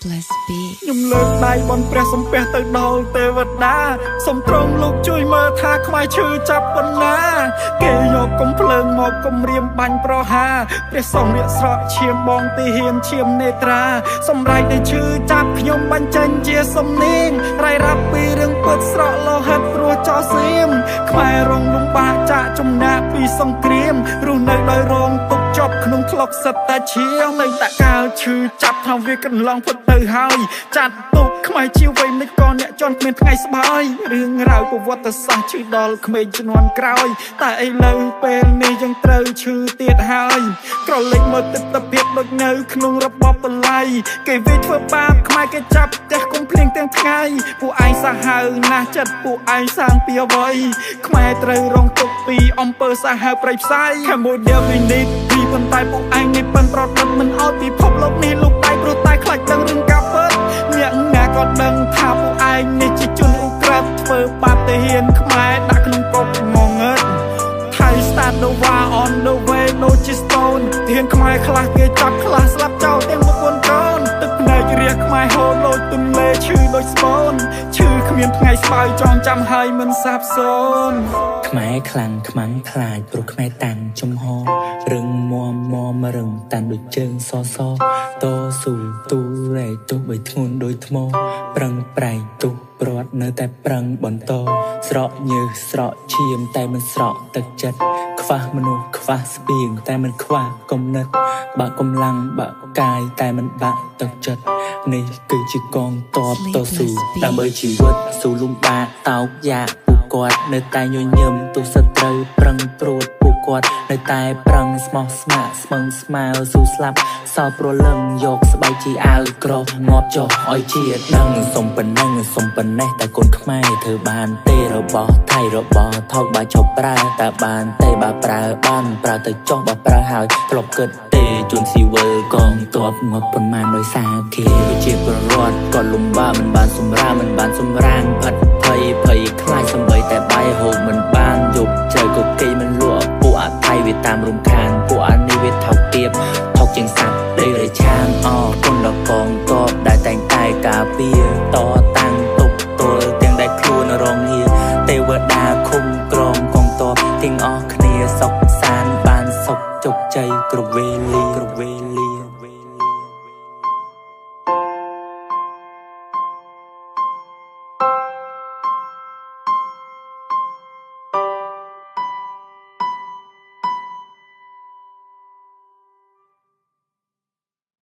Sleepless Beat ខ្ញុំលើកដៃបន់ព្រះសំពះទៅដល់ទេវតាសូមទ្រង់លោកជួយមើលថាខ្មែរឈឺចាប់ប៉ុណ្ណាគេយកកំភ្លើងមកគំរាមបាញ់ប្រហាព្រះសង្ឃរាកស្រកឈាមបងទីហ៊ានឈាមនេត្រាសម្រេចតែឈឺចាប់ខ្ញុំបាញ់ចេញជាសំនៀងរ៉ៃរ៉ាប់ពីរឿងពិតស្រកលោហិតព្រោះចោលសៀមខ្មែររងលំបាកចាក់ចំណាក់ពីសង្គ្រាមរស់នៅដោយរងទុកជាប់ក្នុងថ្លុកសិតតែឈាមនៅតកាលឈឺចាប់ថាវាកន្លងផុតទៅហើយចាត់ទុកខ្មែរជាវ័យមិនក៏អ្នកជន់គ្មានថ្ងៃស្បើយរឿងរ៉ាវប្រវត្តិសាស្ត្រឈឺដល់ក្មេងជំនាន់ក្រោយតែឥឡូវពេលនេះยังត្រូវឈឺទៀតហើយក្រឡេកមកទិដ្ឋភាពដូចនៅក្នុងរបបបល័យគេវាធ្វើបាបខ្មែរគេចាប់ផ្ទះគុំភ្លៀងទាំងថ្ងៃពួកឯងសាហាវណាស់ចិត្តពួកឯងសាងពីអ្វីខ្មែរត្រូវរងទុកពីអំពើសាហាវប្រៃផ្សាយ Cambodia we need ពីប៉ុន្តែពួកឯងនេះប៉ិនប្រដិតមិនអោយពិភពលោកនេះលុបដៃព្រោះតែខ្លាចដឹងរឿងការពិតអ្នកណាក៏ដឹងថាពួកឯងនេះជាជនអ៊ុក្រិតធ្វើបាបទៅហ៊ានខ្មែរដាក់ក្នុងគុកងងឹត Thai start the war on the way no just stone ធានខ្មែរខ្លះគេចាប់ខ្លះស្លាប់ចោលទាំងមុខ4កូនទឹកភ្នែករាខ្មែរហូរលោចទន្លេឈឺដូចស្បូនឈឺគ្មានថ្ងៃស្បើយចងចាំហើយមិនសាបសូន្យខ្មែរខ្លាំងខ្មាំងខ្លាចព្រោះខ្មែរតាំងចំហរឹងមាំរឹងតាំងដូចជើងសសតស៊ូទូរែកទោះបីធ្ងន់ដូចថ្មប្រឹងប្រែងទុះព្រាត់នៅតែប្រឹងបន្តស្រកញើសស្រកឈាមតែមិនស្រកទឹកចិត្តខ្វះមនុស្សខ្វះស្បៀងតែមិនខ្វះគំនិតបាក់កម្លាំងបាក់កាយតែមិនបាក់ទឹកចិត្តនេះគឺជាកងទ័ពតស៊ូដើម្បីជីវិតស៊ូលំបាកតោកយ៉ាពួកគាត់នៅតែញញឹមទោះសត្រូវប្រឹងព្រួតពួកគាត់នៅតែប្រឹងស្មោះស្ម័គ្រស្មឹងស្មាវស៊ូស្លាប់សោតព្រលឹងយកស្បែកជាអាវក្រងាប់ចុះឲ្យជាដឹងសុំប៉ុណ្ណឹងសុំប៉ុណ្ណេះតែកូនខ្មែរធ្វើបានទេរបស់ថៃរបស់ថោកបើឈប់ប្រើតែបានទេបើប្រើបានប្រើទៅចុះបើប្រើហើយធ្លាប់គិតទេជួនស៊ីវិលកងទ័ពងាប់ប៉ុន្មានដោយសារគេវិជាប្រវត្តិក៏លំបាកមិនបានសម្រាមិនបានសម្រានផិតភ័យខ្លាចសំបីតែបាយហូបមិនបានយប់ជ្រៅក៏គេមិនលក់ពួកអថៃវាតាមរំខានពួកអានេះវាថោកទាបថោកជាងសត្វដីរឆានអរគុណដល់កងទ័ពដែលតែងតែការពារតតាំងទប់ទល់ទាំងដែលខ្លួនរងងារទេវតាឃុំក្រមកងទ័ពទាំងអស់គ្នាសុខសាន្តបានសុខជោគជ័យគ្រប់វេ